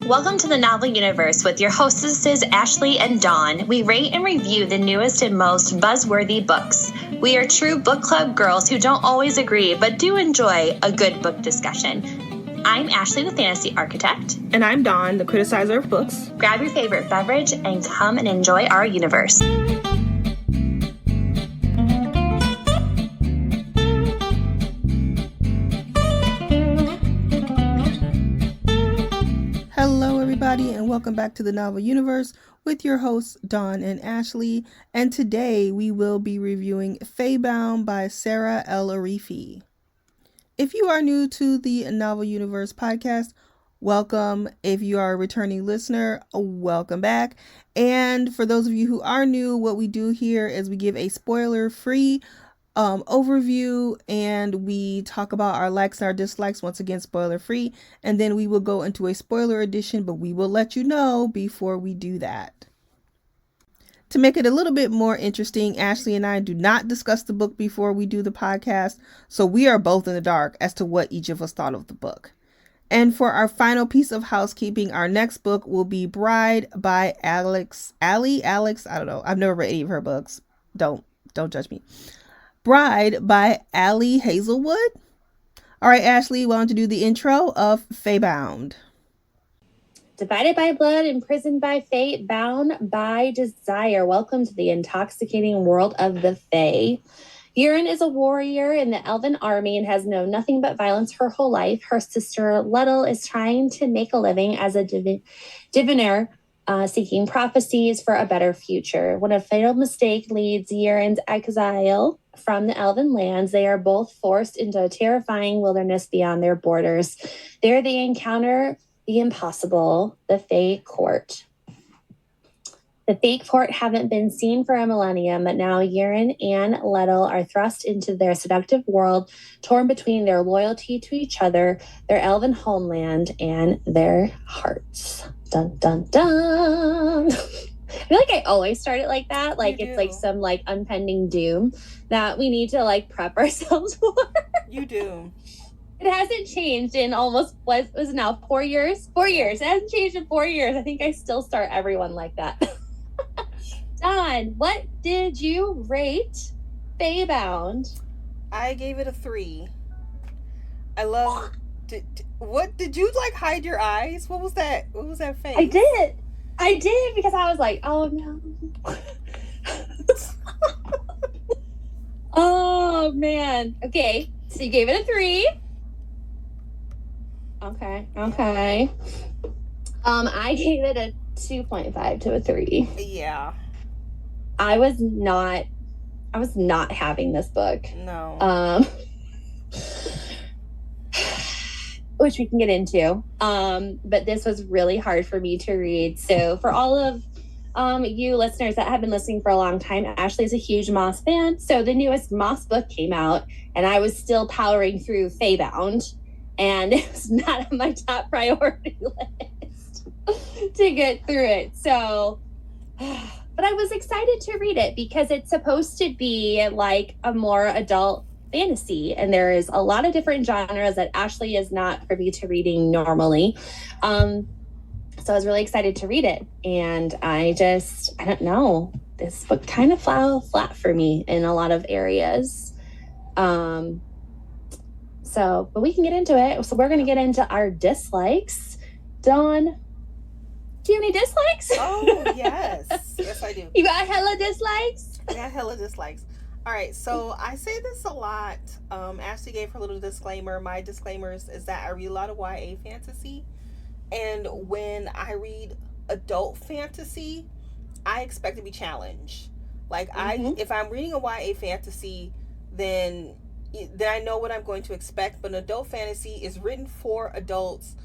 Welcome to the Novel Universe with your hostesses Ashley and Dawn. We rate and review the newest and most buzzworthy books. We are true book club girls who don't always agree but do enjoy a good book discussion. I'm Ashley, the fantasy architect. And I'm Dawn, the criticizer of books. Grab your favorite beverage and come and enjoy our universe. Hello, everybody, and welcome back to the Novel Universe with your hosts, Dawn and Ashley. And today we will be reviewing Faebound by Saara El-Arifi. If you are new to the Novel Universe podcast, welcome. If you are a returning listener, welcome back. And for those of you who are new, what we do here is we give a spoiler-free overview, and we talk about our likes and our dislikes, once again spoiler free, and then we will go into a spoiler edition, but we will let you know before we do that. To make it a little bit more interesting, Ashley and I do not discuss the book before we do the podcast, so we are both in the dark as to what each of us thought of the book. And for our final piece of housekeeping, our next book will be Bride by Alex, I don't know, I've never read any of her books, don't judge me. Bride by Ali Hazelwood. All right, Ashley, why don't you do the intro of Faebound? Divided by blood, imprisoned by fate, bound by desire. Welcome to the intoxicating world of the Fae. Urine is a warrior in the elven army and has known nothing but violence her whole life. Her sister Lettel is trying to make a living as a diviner, seeking prophecies for a better future. When a fatal mistake leads Urine's exile from the elven lands, they are both forced into a terrifying wilderness beyond their borders. There they encounter the impossible, the Fae Court. The Fae Court haven't been seen for a millennium, but now Urine and Lettel are thrust into their seductive world, torn between their loyalty to each other, their elven homeland, and their hearts. Dun, dun, dun. I feel like I always start it like that. Like it's like some like impending doom that we need to like prep ourselves for. You do. It hasn't changed in almost, what was it now, 4 years? 4 years. It hasn't changed in 4 years. I think I still start everyone like that. Dawn, what did you rate Faebound? I gave it a 3. I love. What did you like? Hide your eyes? What was that? What was that face? I did because I was like, oh no. Oh man. Okay, so you gave it a 3. Okay. I gave it a 2.5 to a 3. Yeah. I was not having this book. No. Which we can get into. But this was really hard for me to read. So for all of you listeners that have been listening for a long time, Ashley is a huge Moss fan. So the newest Moss book came out, and I was still powering through Faebound, and it was not on my top priority list to get through it. So, but I was excited to read it because it's supposed to be like a more adult fantasy, and there is a lot of different genres that Ashley is not privy to reading normally. So I was really excited to read it, and I don't know, this book kind of fell flat for me in a lot of areas. But we can get into it. So we're going to get into our dislikes. Dawn, do you have any dislikes? Oh, yes. Yes, I do. You got hella dislikes? I got hella dislikes. All right, so I say this a lot. Ashley gave her little disclaimer. My disclaimers is that I read a lot of YA fantasy. And when I read adult fantasy, I expect to be challenged. Like, if I'm reading a YA fantasy, then I know what I'm going to expect. But an adult fantasy is written for adults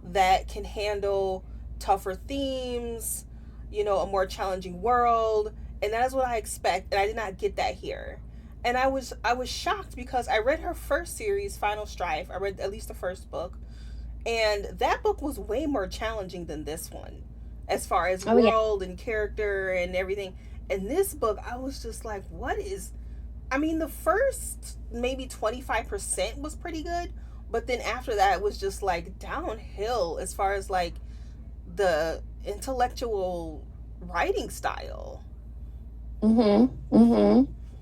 that can handle tougher themes, a more challenging world. And that is what I expect, and I did not get that here. And I was shocked because I read her first series, Final Strife. I read at least the first book. And that book was way more challenging than this one, as far as world and character and everything. And this book, I was just like, the first maybe 25% was pretty good. But then after that, it was just like downhill as far as like the intellectual writing style. I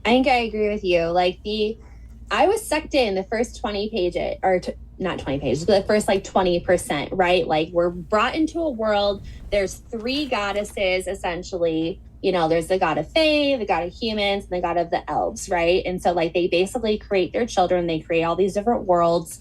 think I agree with you. Like I was sucked in the first 20 pages, or not 20 pages, but the first like 20%, right? Like we're brought into a world. There's three goddesses essentially. You know, there's the god of Fae, the god of humans, and the god of the elves, right? And so like they basically create their children. They create all these different worlds.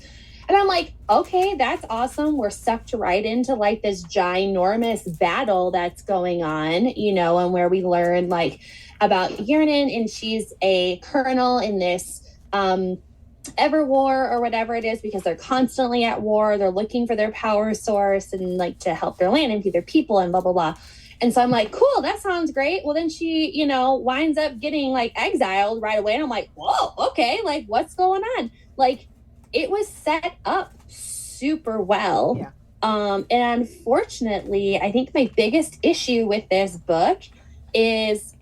And I'm like, okay, that's awesome. We're sucked right into like this ginormous battle that's going on, you know, and where we learn like about Yearnin, and she's a colonel in this ever war or whatever it is, because they're constantly at war. They're looking for their power source and like to help their land and feed their people and blah blah blah. And so I'm like, cool, that sounds great. Well, then she, you know, winds up getting like exiled right away. And I'm like, whoa, okay, like what's going on? Like it was set up super well. Yeah. And unfortunately, I think my biggest issue with this book is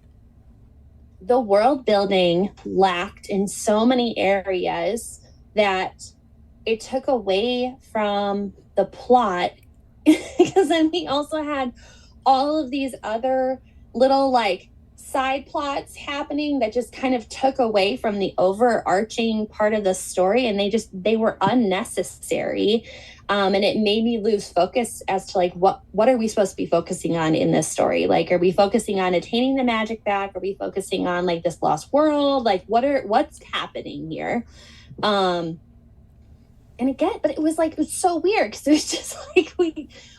the world building lacked in so many areas that it took away from the plot. Because then we also had all of these other little like side plots happening that just kind of took away from the overarching part of the story, and they were unnecessary. And it made me lose focus as to like what are we supposed to be focusing on in this story? Like, are we focusing on attaining the magic back? Are we focusing on like this lost world? Like what's happening here? And again, but it was so weird because it was just like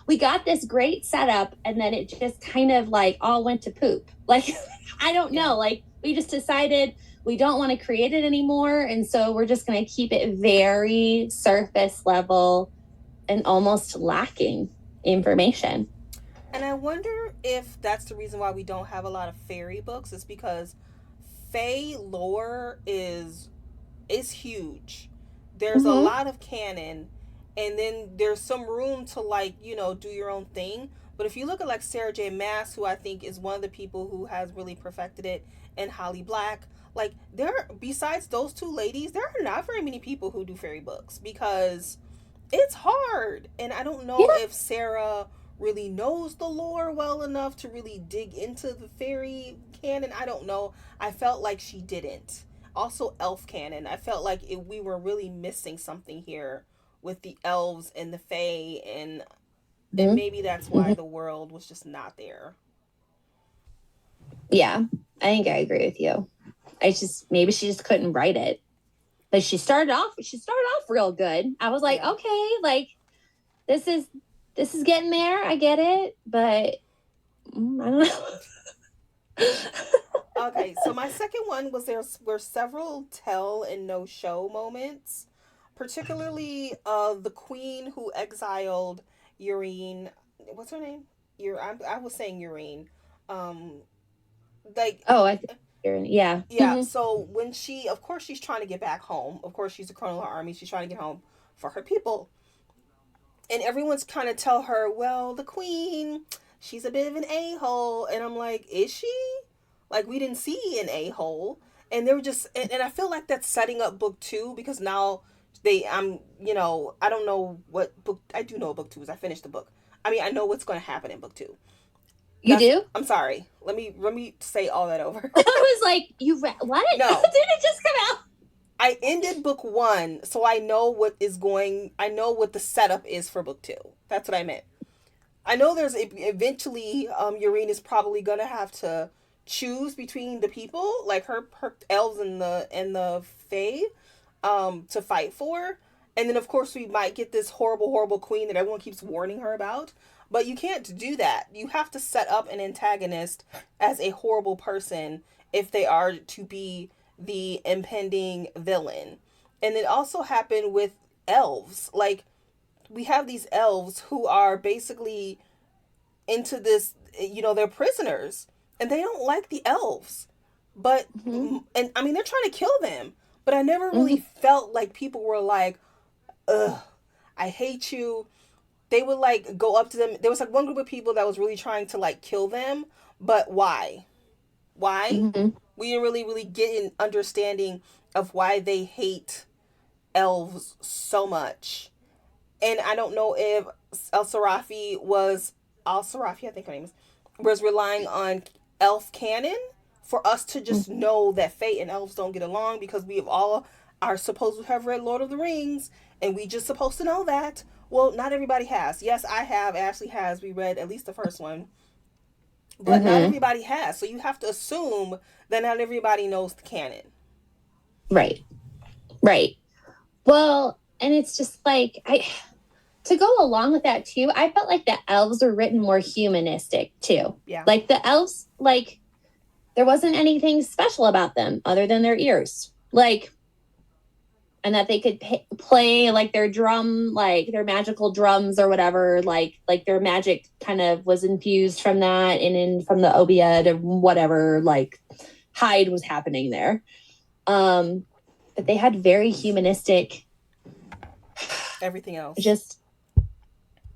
we got this great setup, and then it just kind of like all went to poop. Like I don't know, like we just decided we don't want to create it anymore, and so we're just going to keep it very surface level and almost lacking information. And I wonder if that's the reason why we don't have a lot of fairy books, is because Fae lore is huge. There's a lot of canon, and then there's some room to like, you know, do your own thing. But if you look at like Sarah J. Maas, who I think is one of the people who has really perfected it, and Holly Black, like there, besides those two ladies, there are not very many people who do fairy books because it's hard. And I don't know if Sarah really knows the lore well enough to really dig into the fairy canon. I don't know. I felt like she didn't. Also, elf canon. I felt like we were really missing something here with the elves and the fae, and maybe that's why the world was just not there. Yeah, I think I agree with you. Maybe she just couldn't write it. Like she started off real good. I was like, okay, like this is getting there. I get it, but I don't know. Okay, so my second one was there were several tell and no show moments, particularly the queen who exiled Urine. What's her name? I was saying Urine. Um, like I think yeah. Yeah, so when of course, she's trying to get back home. Of course, she's a colonel of her army. She's trying to get home for her people. And everyone's kind of tell her, well, the queen, she's a bit of an a-hole. And I'm like, is she? Like, we didn't see an a-hole. And they were just, and I feel like that's setting up book two, because now I don't know what book, I do know what book two is. I finished the book. I mean, I know what's going to happen in book two. You do? I'm sorry. Let me say all that over. I was like, you read what? No. Did it just come out? I ended book one, so I know what the setup is for book two. That's what I meant. I know there's eventually, Urine is probably gonna have to choose between the people, like her elves and the fae, to fight for. And then of course we might get this horrible queen that everyone keeps warning her about. But you can't do that. You have to set up an antagonist as a horrible person if they are to be the impending villain. And it also happened with elves. Like, we have these elves who are basically into this, they're prisoners, and they don't like the elves. But and I mean, they're trying to kill them, but I never really felt like people were like, ugh, I hate you. They would like go up to them. There was like one group of people that was really trying to like kill them, but why we didn't really get an understanding of why they hate elves so much. And I don't know if El-Arifi was Al-Sarafi, I think her name is, was relying on elf canon for us to just know that Fae and elves don't get along because we have all are supposed to have read Lord of the Rings and we just supposed to know that. Well, not everybody has. Yes, I have. Ashley has. We read at least the first one, but not Mm-hmm. everybody has. So you have to assume that not everybody knows the canon. Right. Right. Well, and it's just like I to go along with that too, I felt like the elves were written more humanistic too. Yeah. Like the elves, like there wasn't anything special about them other than their ears. Like and that they could play like their drum, like their magical drums or whatever, like their magic kind of was infused from that and in from the obeid or whatever, like Hyde was happening there. But they had very humanistic everything else. Just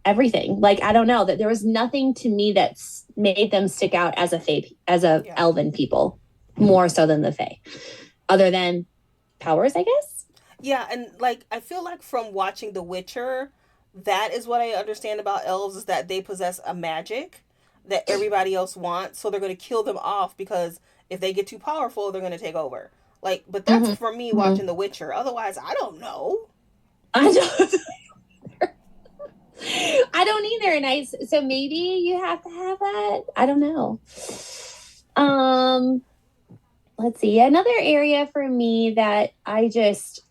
everything. Like I don't know that there was nothing to me that's made them stick out as a fae, as a elven people, more so than the fae, other than powers, I guess. Yeah, and like I feel like from watching The Witcher, that is what I understand about elves is that they possess a magic that everybody else wants, so they're going to kill them off because if they get too powerful, they're going to take over. Like, but that's for me watching The Witcher. Otherwise, I don't know. I don't. I don't either, and so maybe you have to have that. I don't know. Let's see. Another area for me that I just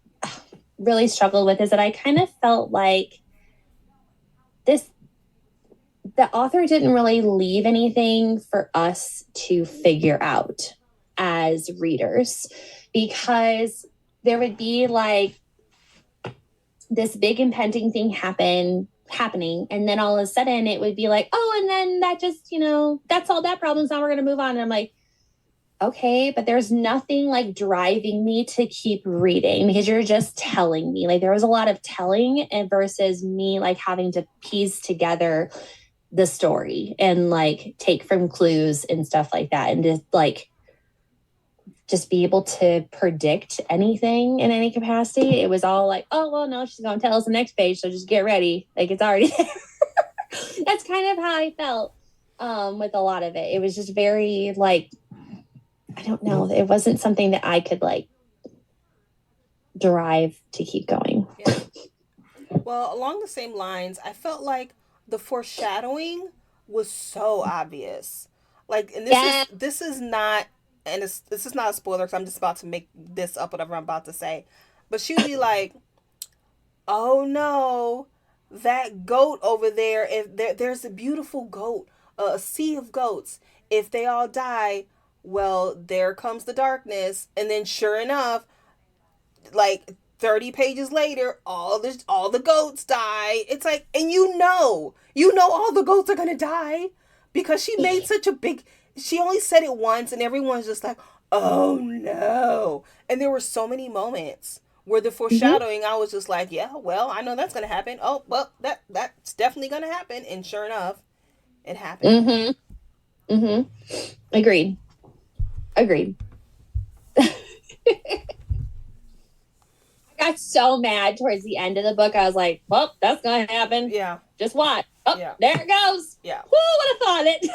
really struggled with is that I kind of felt like the author didn't really leave anything for us to figure out as readers, because there would be like this big impending thing happening, and then all of a sudden it would be like, oh, and then that just, that's all that problems, now we're going to move on. And I'm like, okay, but there's nothing like driving me to keep reading because you're just telling me. Like there was a lot of telling and versus me like having to piece together the story and like take from clues and stuff like that, and just be able to predict anything in any capacity. It was all like, oh, well, no, she's going to tell us the next page, so just get ready. Like it's already there. That's kind of how I felt with a lot of it. It was just very like, I don't know. It wasn't something that I could like drive to keep going. Yeah. Well, along the same lines, I felt like the foreshadowing was so obvious. Like, and this is not, and this is not a spoiler because I'm just about to make this up, whatever I'm about to say. But she would be like, "Oh no, that goat over there! If there's a beautiful goat, a sea of goats. If they all die, well, there comes the darkness." And then, sure enough, like 30 pages later, all the goats die. It's like, and all the goats are gonna die because she made such a big. She only said it once, and everyone's just like, "Oh no!" And there were so many moments where the foreshadowing, I was just like, "Yeah, well, I know that's gonna happen. Oh, well, that's definitely gonna happen." And sure enough, it happened. Agreed. I got so mad towards the end of the book. I was like, well, that's going to happen. Yeah. Just watch. Oh, yeah. There it goes. Yeah. Who would have thought it?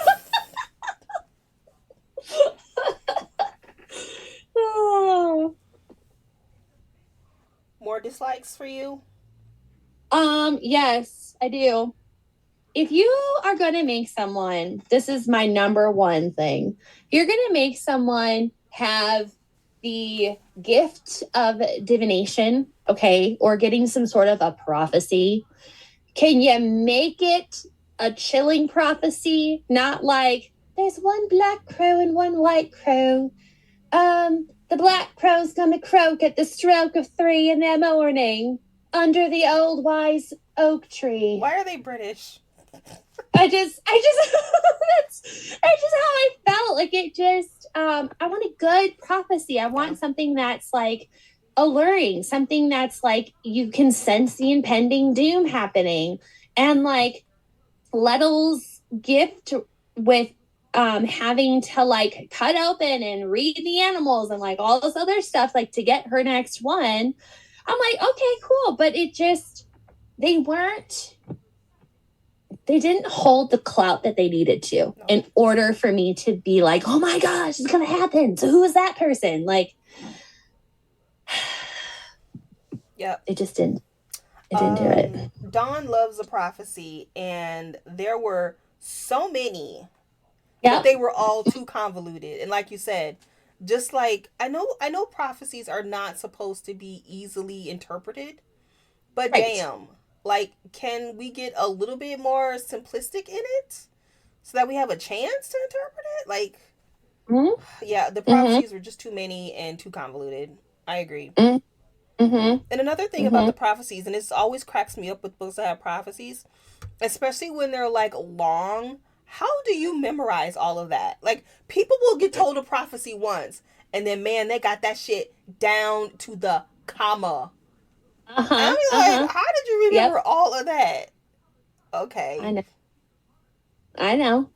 Oh. More dislikes for you? Yes, I do. If you are going to make someone, this is my number one thing. You're going to make someone have the gift of divination, okay, or getting some sort of a prophecy. Can you make it a chilling prophecy? Not like there's one black crow and one white crow. The black crow's gonna croak at the stroke of 3 in the morning under the old wise oak tree. Why are they British? I just that's how I felt. Like it just I want a good prophecy. I want something that's like alluring, something that's like you can sense the impending doom happening. And like Lettle's gift with having to like cut open and read the animals and like all this other stuff, like to get her next one. I'm like, okay, cool. But it just, they weren't they didn't hold the clout that they needed to in order for me to be like, oh my gosh, it's gonna happen. So who is that person? Like, Yep. It just didn't. It didn't do it. Dawn loves a prophecy, and there were so many, Yeah. but they were all too convoluted. And like you said, just like I know prophecies are not supposed to be easily interpreted, but Right. damn, like, can we get a little bit more simplistic in it so that we have a chance to interpret it? Like, yeah, the prophecies were just too many and too convoluted. I agree. And another thing about the prophecies, and this always cracks me up with books that have prophecies, especially when they're like long. How do you memorize all of that? Like, people will get told a prophecy once, and then man, they got that shit down to the comma. I mean, like, how did you remember all of that? Okay. I know.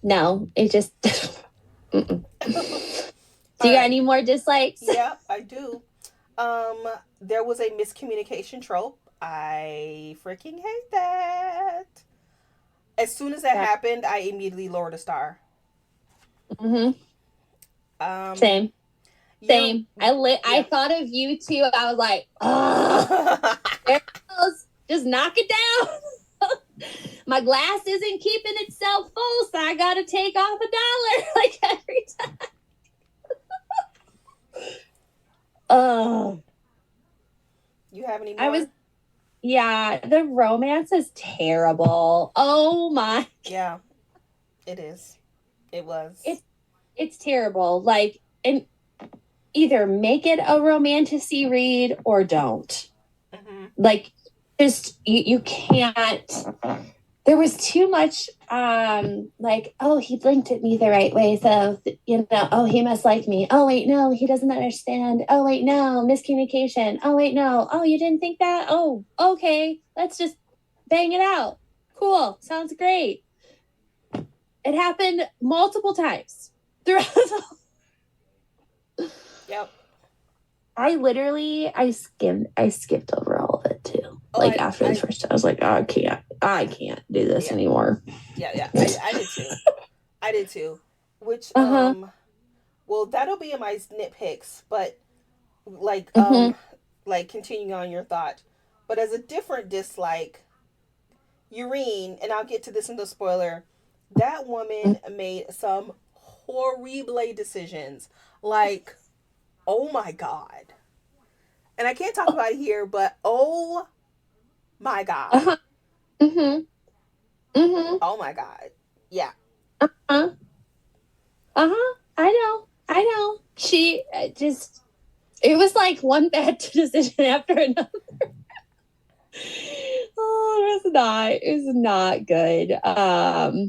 No, it just. Do you got any more dislikes? Yeah, I do. There was a miscommunication trope. I freaking hate that. As soon as that happened, I immediately lowered a star. Same. I thought of you too. I was like, oh, there it goes. Just knock it down. My glass isn't keeping itself full, so I gotta take off $1 like every time. Oh. You have any more? Yeah, the romance is terrible. Oh my. Yeah, it is. It was. It's terrible. Like, and either make it a romantasy read or don't. Like, just you can't. There was too much like, oh, he blinked at me the right way, so oh, he must like me. Oh wait, no, he doesn't understand. Oh wait, no, miscommunication. Oh wait, no. Oh, you didn't think that? Oh, okay, let's just bang it out. Cool, sounds great. It happened multiple times throughout. Yep. I skipped over all of it too. After the first time, I was like, oh, I can't do this anymore. Yeah, I did too. I did too. Which, well, that'll be in my nitpicks, but like continuing on your thought, but as a different dislike, Urine, and I'll get to this in the spoiler, that woman made some horrible decisions. Like, oh my God. And I can't talk about it here, but oh my God. Oh my God. Yeah. I know. She just, it was like one bad decision after another. Oh, it was not good. I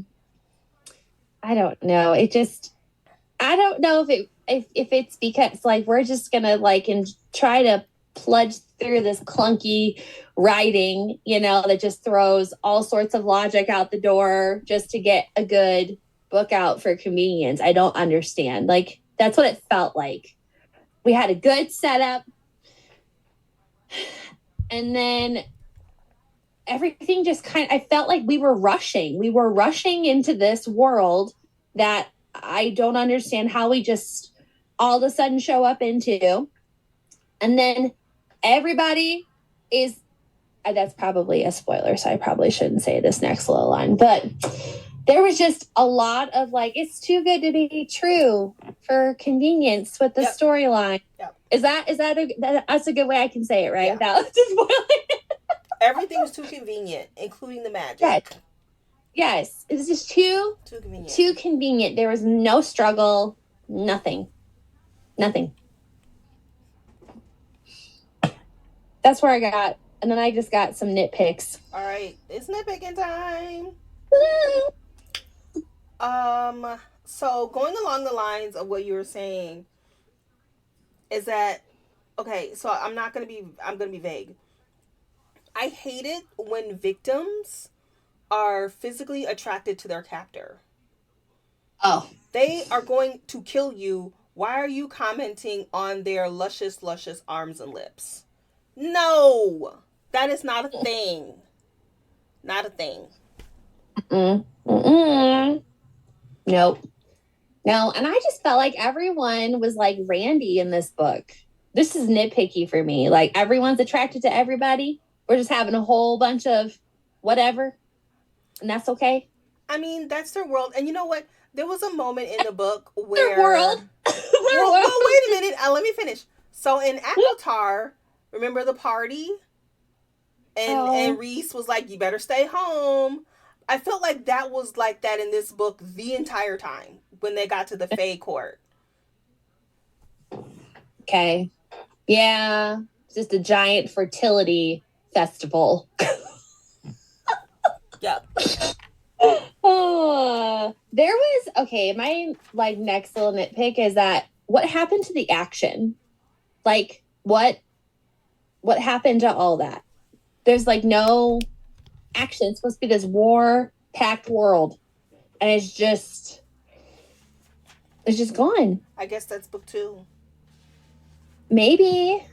don't know. I don't know if it's because like we're just gonna like and try to plunge through this clunky writing, that just throws all sorts of logic out the door just to get a good book out for convenience. I don't understand. Like, that's what it felt like. We had a good setup, and then everything just I felt like we were rushing. We were rushing into this world that I don't understand how we just all of a sudden show up into. And then everybody is, that's probably a spoiler, so I probably shouldn't say this next little line, but there was just a lot of like, it's too good to be true for convenience with the storyline. Yep. That's a good way I can say it, right? Without spoiling it. Everything was too convenient, including the magic. Yes. It was just too convenient. There was no struggle, nothing. That's where I got, and then I just got some nitpicks. All right, it's nitpicking time. So going along the lines of what you were saying is that, okay, so I'm gonna be vague. I hate it when victims are physically attracted to their captor. Oh. They are going to kill you. Why are you commenting on their luscious arms and lips? No, that is not a thing. Not a thing. Nope. No, and I just felt like everyone was like Randy in this book. This is nitpicky for me. Like everyone's attracted to everybody. We're just having a whole bunch of whatever, and that's okay. I mean, that's their world. And you know what? There was a moment in the book Their where world. well, wait a minute. Let me finish. So in Avatar, remember the party? And Reese was like, "You better stay home." I felt like that was like that in this book the entire time when they got to the Fae court. Okay. Yeah. It's just a giant fertility festival. Yep. Oh, there was okay. My like next little nitpick is that what happened to the action? Like what happened to all that? There's like no action. It's supposed to be this war-packed world, and it's just gone. I guess that's book 2. Maybe,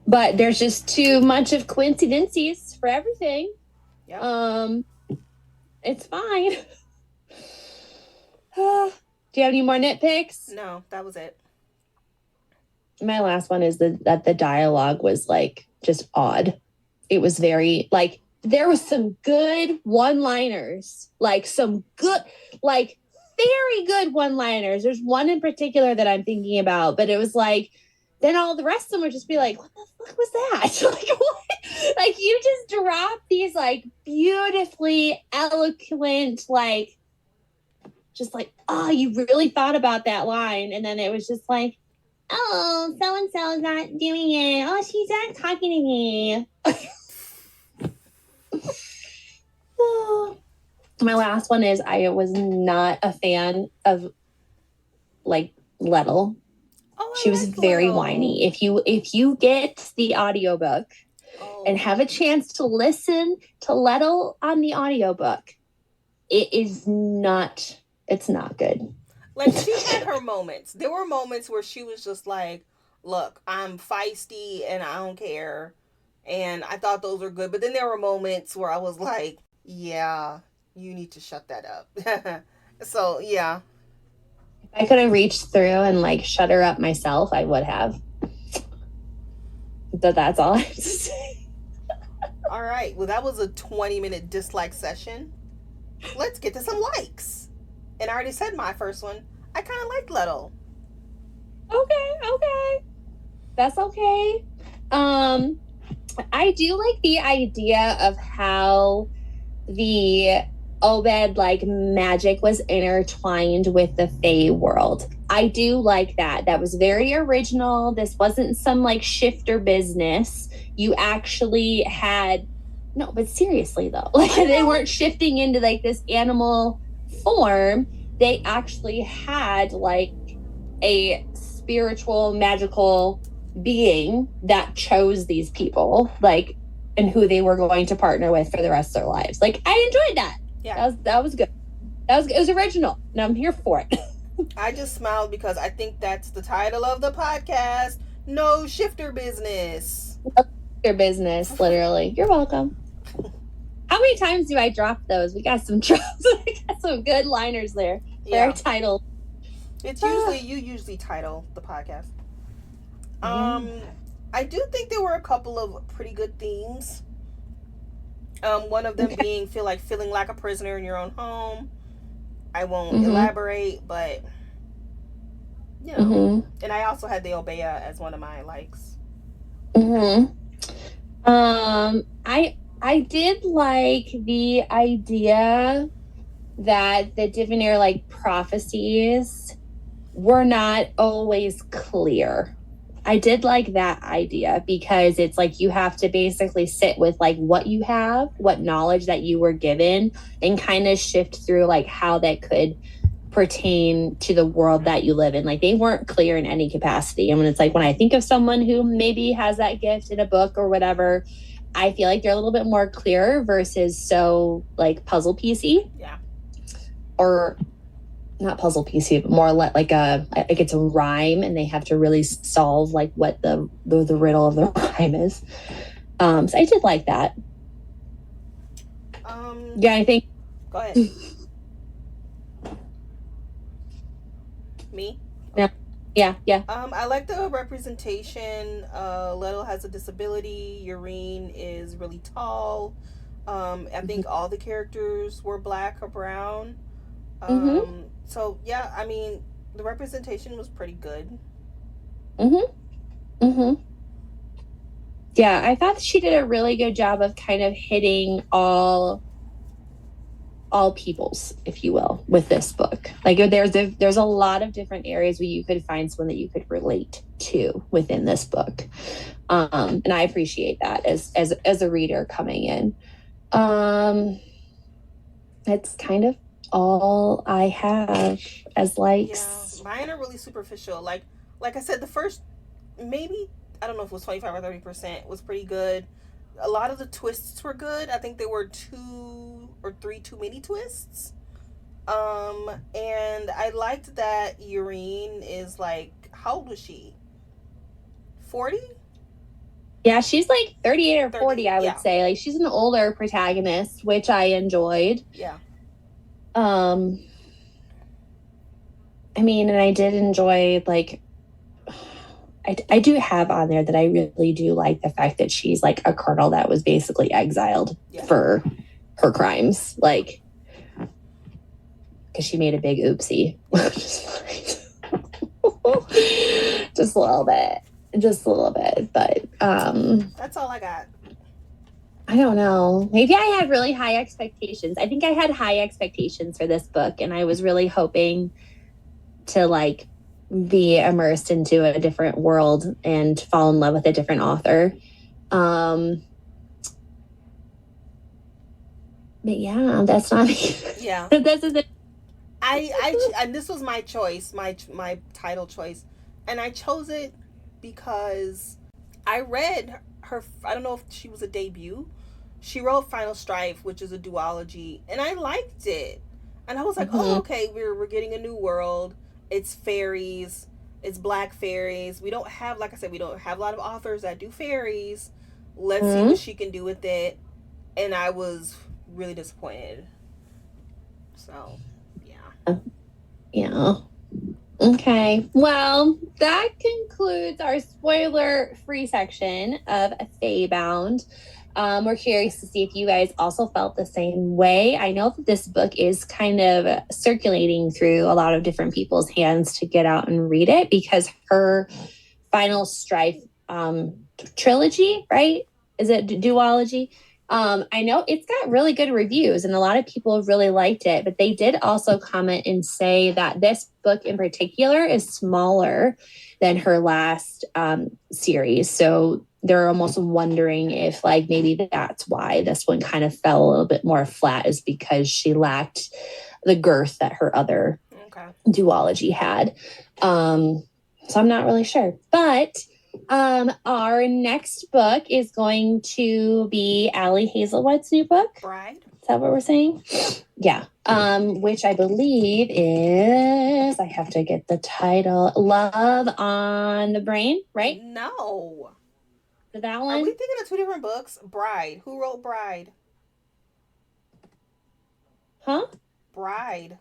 but there's just too much of coincidences for everything. Yep. It's fine. Do you have any more nitpicks? No, that was it. My last one is that the dialogue was like just odd. It was very like there was some good one-liners, like some good, like very good one-liners. There's one in particular that I'm thinking about, but it was like then all the rest of them would just be like, what the fuck was that? Like what? Like you just dropped these like beautifully eloquent, like just like, oh, you really thought about that line. And then it was just like, oh, so-and-so not doing it. Oh, she's not talking to me. Oh. My last one is I was not a fan of like Lettle. Oh, she was very whiny. If you get the audiobook and have a chance to listen to Lettle on the audiobook, it's not good. Like she had her moments. There were moments where she was just like, look, I'm feisty and I don't care. And I thought those were good. But then there were moments where I was like, yeah, you need to shut that up. So, yeah. If I could have reached through and like shut her up myself, I would have. But that's all I have to say. All right. Well, that was a 20-minute dislike session. Let's get to some likes. And I already said my first one. I kind of liked Lettle. Okay. That's okay. I do like the idea of how the Obed like magic was intertwined with the Fae world. I do like that. That was very original. This wasn't some like shifter business. You actually had no, but seriously though, like they weren't shifting into like this animal form. They actually had like a spiritual, magical being that chose these people, like, and who they were going to partner with for the rest of their lives. Like, I enjoyed that. Yeah, that was good. It was original, and I'm here for it. I just smiled because I think that's the title of the podcast. No shifter business. Your business, literally. You're welcome. How many times do I drop those? We got some drops. We got some good liners there. Yeah. Their title. It's usually you usually title the podcast. I do think there were a couple of pretty good themes. One of them being feeling like a prisoner in your own home. I won't elaborate, but you know. And I also had the Obeah as one of my likes. I did like the idea that the Divinaire like prophecies were not always clear. I did like that idea because it's like you have to basically sit with like what you have, what knowledge that you were given, and kind of shift through like how that could pertain to the world that you live in. Like they weren't clear in any capacity. And when it's like when I think of someone who maybe has that gift in a book or whatever, I feel like they're a little bit more clear versus so like puzzle piecey. Yeah. Or not puzzle piecey, but more like it's a rhyme and they have to really solve like what the riddle of the rhyme is. So I did like that. Yeah, I think. Go ahead. Me? Yeah, yeah. I like the representation. Leto has a disability. Urine is really tall. I think all the characters were black or brown. Mm-hmm. So yeah, I mean, the representation was pretty good. Mm-hmm. Mm-hmm. Yeah, I thought she did a really good job of kind of hitting all peoples, if you will, with this book. Like there's a lot of different areas where you could find someone that you could relate to within this book. And I appreciate that as a reader coming in. It's kind of all I have as likes. Yeah, mine are really superficial. Like I said, the first maybe, I don't know if it was 25 or 30% was pretty good. A lot of the twists were good. I think there were 2 or 3 too many twists. And I liked that Urine is like, how old was she? 40? Yeah, she's like 38 or 40, 30, I would yeah. say. Like she's an older protagonist, which I enjoyed. Yeah. I mean, and I did enjoy like I do have on there that I really do like the fact that she's like a colonel that was basically exiled for her crimes, like because she made a big oopsie. Just a little bit, but that's all I got. I don't know. Maybe I had really high expectations. I think I had high expectations for this book, and I was really hoping to like be immersed into a different world and fall in love with a different author. But yeah, that's not me. Yeah. This is it. And this was my choice, my title choice, and I chose it because I read her. I don't know if she was a debut. She wrote Final Strife, which is a duology, and I liked it. And I was like, oh, okay, we're getting a new world. It's fairies. It's black fairies. We don't have, like I said, we don't have a lot of authors that do fairies. Let's see what she can do with it. And I was really disappointed. So, yeah. Yeah. Okay. Well, that concludes our spoiler-free section of Faebound. We're curious to see if you guys also felt the same way. I know that this book is kind of circulating through a lot of different people's hands to get out and read it because her Final Strife trilogy, right? Is it duology? I know it's got really good reviews and a lot of people really liked it, but they did also comment and say that this book in particular is smaller than her last series. So they're almost wondering if like maybe that's why this one kind of fell a little bit more flat, is because she lacked the girth that her other duology had. So I'm not really sure, but our next book is going to be Ali Hazelwood's new book. Bride. Is that what we're saying? Yeah. Which I believe is, I have to get the title, Love on the Brain, right? No. That one? Are we thinking of 2 different books? Bride. Who wrote Bride? Huh? Bride.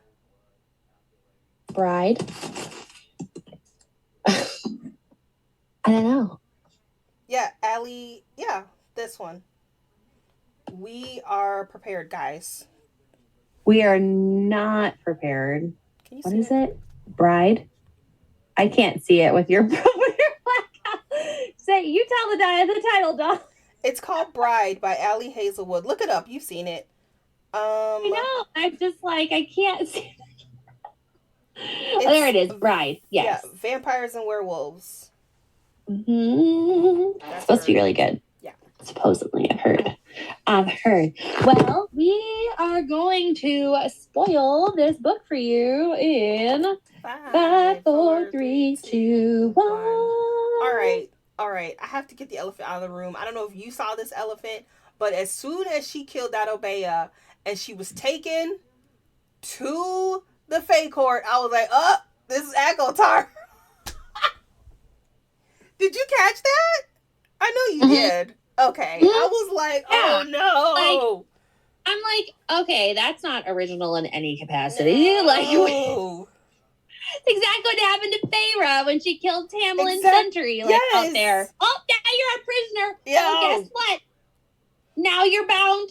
I don't know. Yeah, Ali. Yeah, this one. We are prepared, guys. We are not prepared. Can you what see is it? Bride? I can't see it with your blackout. Say, you tell the title, Dawn. It's called Bride by Ali Hazelwood. Look it up. You've seen it. I know. I'm just like, I can't see it. There it is. Bride. Yes. Yeah, vampires and werewolves. It's supposed to be really good. Yeah. Supposedly, I've heard. Well, we are going to spoil this book for you in 5, 4, 3, 2, 1. All right. I have to get the elephant out of the room. I don't know if you saw this elephant, but as soon as she killed that Obeah and she was taken to the Fae Court, I was like, oh, this is Akotar. Did you catch that? I know you did. Okay. I was like, oh no. I'm like, okay, that's not original in any capacity. No. Like, it's exactly what happened to Feyre when she killed Tamlin Sentry, like, out there. Oh, yeah, you're a prisoner. Yeah. So guess what? Now you're bound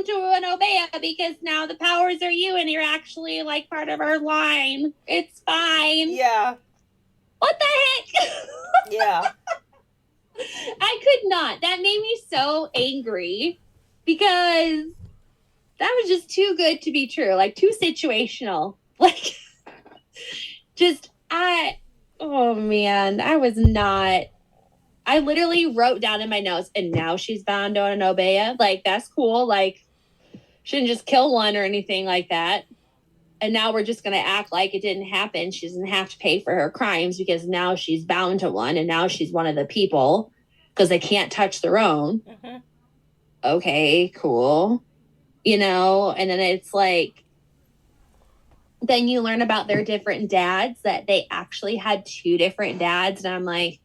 to an Obeah because now the powers are you and you're actually like part of our line. It's fine. Yeah. What the heck? Yeah. I could not. That made me so angry because that was just too good to be true. Like, too situational. Like, oh man, I literally wrote down in my notes, and now she's bound to an Obeah. Like, that's cool. Like, shouldn't just kill one or anything like that. And now we're just going to act like it didn't happen. She doesn't have to pay for her crimes because now she's bound to one, and now she's one of the people because they can't touch their own. Mm-hmm. Okay, cool. And then it's like, then you learn about their different dads, that they actually had 2 different dads. And I'm like,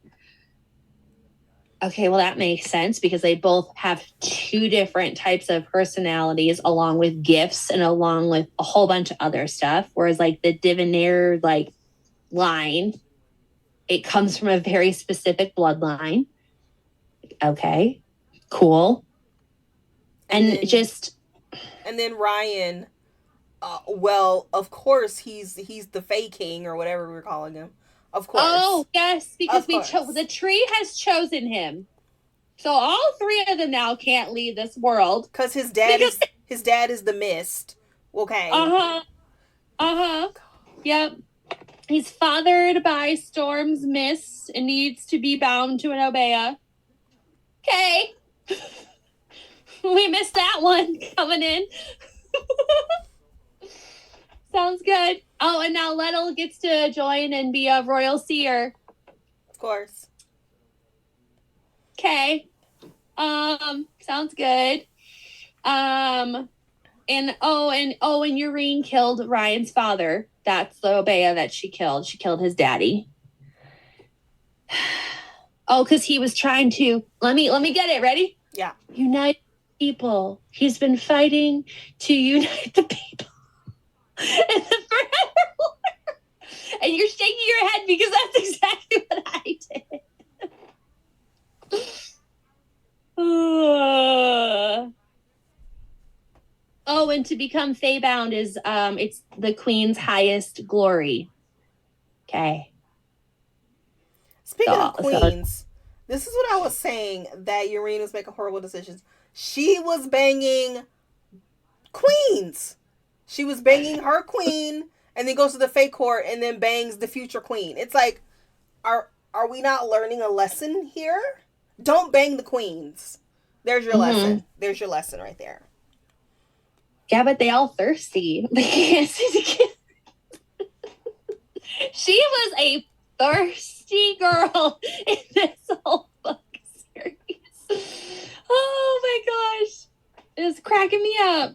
okay, well, that makes sense because they both have 2 different types of personalities along with gifts and along with a whole bunch of other stuff. Whereas like the Divinaire like line, it comes from a very specific bloodline. Okay, cool. And then Ryan, well, of course he's the Fae King or whatever we're calling him. Of course. Oh, yes, because the tree has chosen him. So all 3 of them now can't leave this world. Because his dad is the Mist. Okay. Yep. He's fathered by Storm's Mist and needs to be bound to an Obeah. Okay. We missed that one coming in. Sounds good. Oh, and now Lettel gets to join and be a royal seer. Of course. Okay. Sounds good. And Yrene killed Ryan's father. That's the Obeah that she killed. She killed his daddy. Oh, because he was trying to let me get it. Ready? Yeah. Unite people. He's been fighting to unite the people. And you're shaking your head because that's exactly what I did. Oh, and to become Faebound is it's the Queen's highest glory. Okay. Speaking of queens, this is what I was saying, that Yrene was making horrible decisions. She was banging queens. She was banging her queen and then goes to the Fae court and then bangs the future queen. It's like, are we not learning a lesson here? Don't bang the queens. There's your lesson. There's your lesson right there. Yeah, but they all thirsty. She was a thirsty girl in this whole book series. Oh my gosh. It's cracking me up.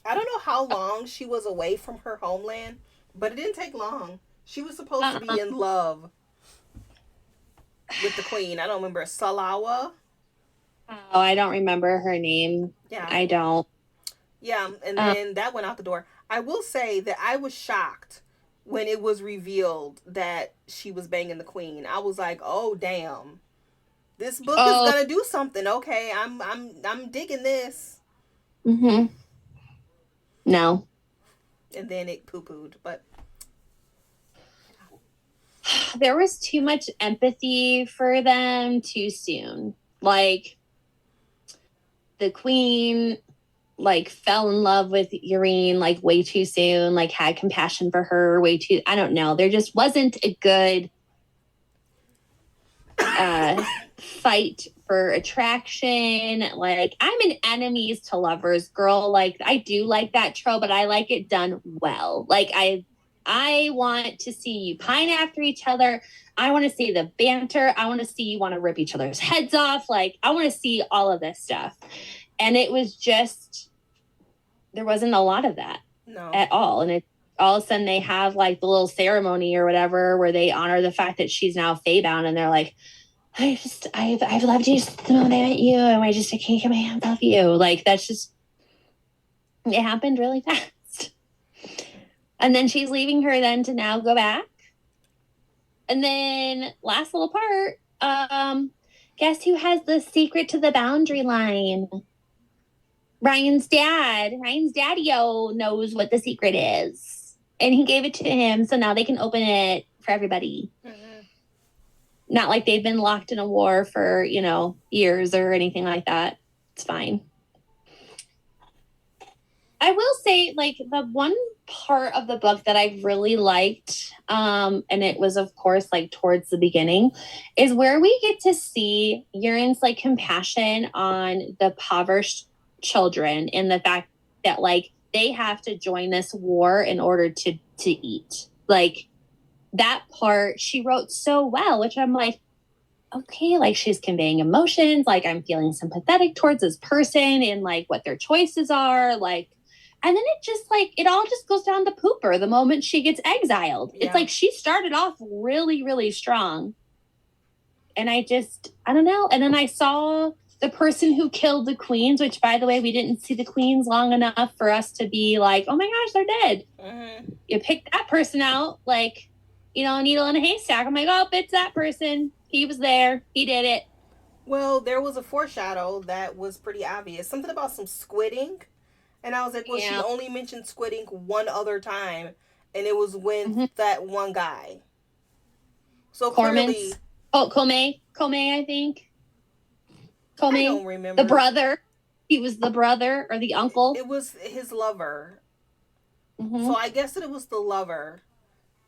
I don't know how long she was away from her homeland, but it didn't take long. She was supposed to be in love with the queen. I don't remember. Salawa? Oh, I don't remember her name. Yeah. I don't. Yeah, and then that went out the door. I will say that I was shocked when it was revealed that she was banging the queen. I was like, "Oh, damn. This book is going to do something." Okay, I'm digging this. Mhm. No. And then it poo-pooed, but there was too much empathy for them too soon. Like, the queen like fell in love with Yrene like way too soon, like had compassion for her way too. I don't know. There just wasn't a good fight for attraction. Like, I'm an enemies to lovers girl. Like, I do like that trope, but I like it done well. Like, I want to see you pine after each other. I want to see the banter. I want to see you want to rip each other's heads off. Like, I want to see all of this stuff. And it was just, there wasn't a lot of that at all. And it all of a sudden they have like the little ceremony or whatever where they honor the fact that she's now Faebound, and they're like, I've loved you since the moment I met you, and I can't get my hands off you. Like, that's just, It happened really fast. And then she's leaving her then to now go back. And then last little part, guess who has the secret to the boundary line? Ryan's dad. Ryan's daddy-o knows what the secret is. And he gave it to him, so now they can open it for everybody. Mm-hmm. Not like they've been locked in a war for, years or anything like that. It's fine. I will say, the one part of the book that I really liked, and it was, of course, towards the beginning, is where we get to see Urian's, compassion on the impoverished children and the fact that, they have to join this war in order to eat. That part she wrote so well, which I'm like, okay, she's conveying emotions. I'm feeling sympathetic towards this person and, what their choices are. And then it just, it all just goes down the pooper the moment she gets exiled. Yeah. It's she started off really, really strong. And I don't know. And then I saw the person who killed the queens, which, by the way, we didn't see the queens long enough for us to be like, oh my gosh, they're dead. Mm-hmm. You pick that person out, a needle in a haystack. I'm like, oh, it's that person. He was there. He did it. Well, there was a foreshadow that was pretty obvious. Something about some squidding. And I was like, well, she only mentioned squidding one other time. And it was with that one guy. So clearly... Comey, I think. Comey. I don't remember. The brother. He was the brother or the uncle. It was his lover. Mm-hmm. So I guess that it was the lover.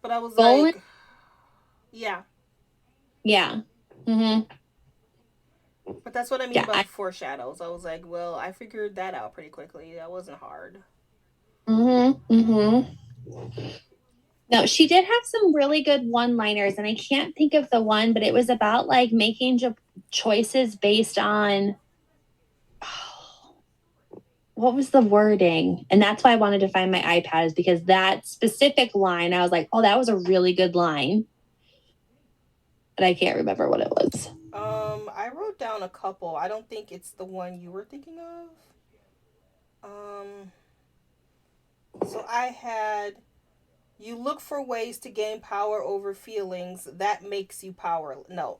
But I was like... Yeah. Yeah. Mm-hmm. But that's what I mean by foreshadows. I was like, well, I figured that out pretty quickly. That wasn't hard. Mm-hmm. Mm-hmm. No, she did have some really good one-liners, and I can't think of the one, but it was about making choices based on what was the wording? And that's why I wanted to find my iPad, is because that specific line, I was like, oh, that was a really good line. But I can't remember what it was. I wrote down a couple. I don't think it's the one you were thinking of. So I had, you look for ways to gain power over feelings that makes you powerless. No,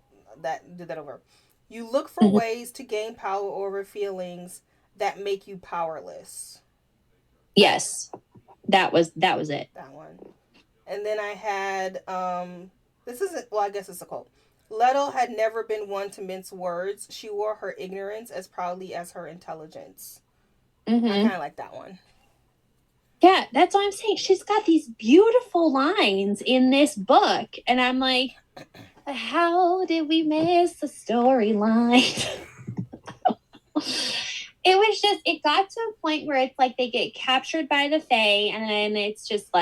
do that over. You look for ways to gain power over feelings that make you powerless. Yes, that was it. That one. And then I had, this isn't, well, I guess it's a quote. Leto had never been one to mince words. She wore her ignorance as proudly as her intelligence. Mm-hmm. I kind of like that one. Yeah, that's what I'm saying. She's got these beautiful lines in this book. And I'm like, how did we miss the storyline? It was just, it got to a point where it's they get captured by the Fae. And then it's just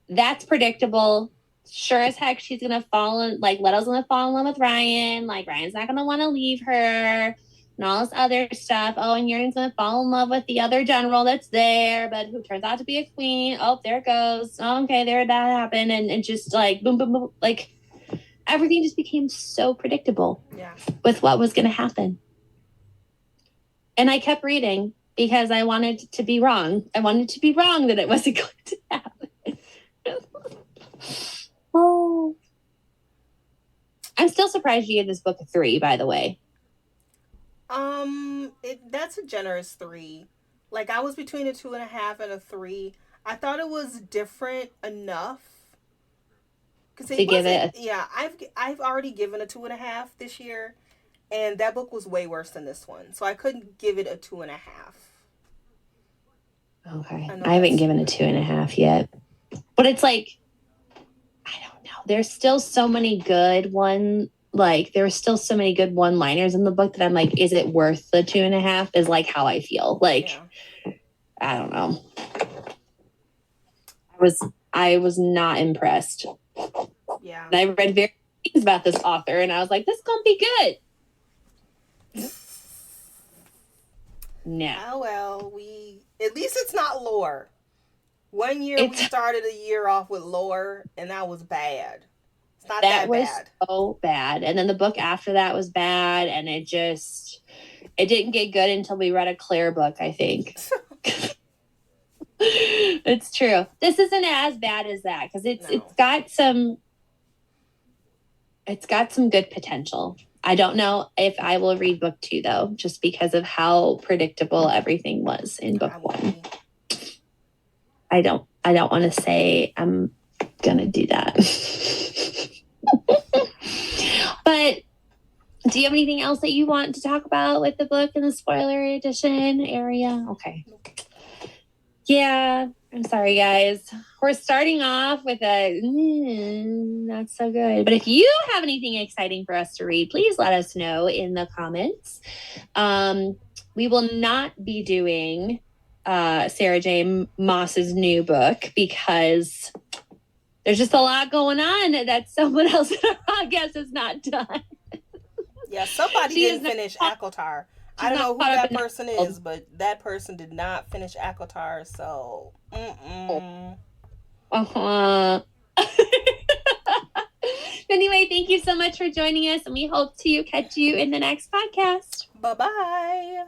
that's predictable. Sure as heck, she's going to fall in, Leto's going to fall in love with Ryan. Ryan's not going to want to leave her and all this other stuff. Oh, and Urian's going to fall in love with the other general that's there, but who turns out to be a queen. Oh, there it goes. Oh, okay, there that happened. And just boom, boom, boom. Everything just became so predictable with what was going to happen. And I kept reading because I wanted to be wrong. I wanted to be wrong that it wasn't going to happen. Oh, I'm still surprised you gave this book a 3, by the way. That's a generous 3. I was between a 2.5 and a 3. I thought it was different enough to give it. Yeah, I've already given a 2.5 this year, and that book was way worse than this one, so I couldn't give it a 2.5. Okay, I haven't given a 2.5 yet, but it's I don't know. There's still so many good there's still so many good one-liners in the book that I'm like, is it worth the 2.5? Is how I feel. I don't know. I was not impressed. Yeah. And I read various things about this author, and I was like, this is gonna be good. No. Oh well, at least it's not lore. One year we started a year off with lore, and that was bad. It's not that bad. That was so bad. And then the book after that was bad, and it didn't get good until we read a Claire book, I think. It's true. This isn't as bad as that because it's got some good potential. I don't know if I will read book 2 though, just because of how predictable everything was in book 1. I don't want to say I'm gonna do that. But do you have anything else that you want to talk about with the book in the spoiler edition area? Okay. Yeah, I'm sorry, guys. We're starting off with a not so good. But if you have anything exciting for us to read, please let us know in the comments. We will not be doing Sarah J. Maas's new book because there's just a lot going on that someone else in our podcast has not done. Yeah, somebody didn't finish ACOTAR. I don't know who that person is, but that person did not finish ACOTAR, so Anyway, thank you so much for joining us, and we hope to catch you in the next podcast. Bye-bye.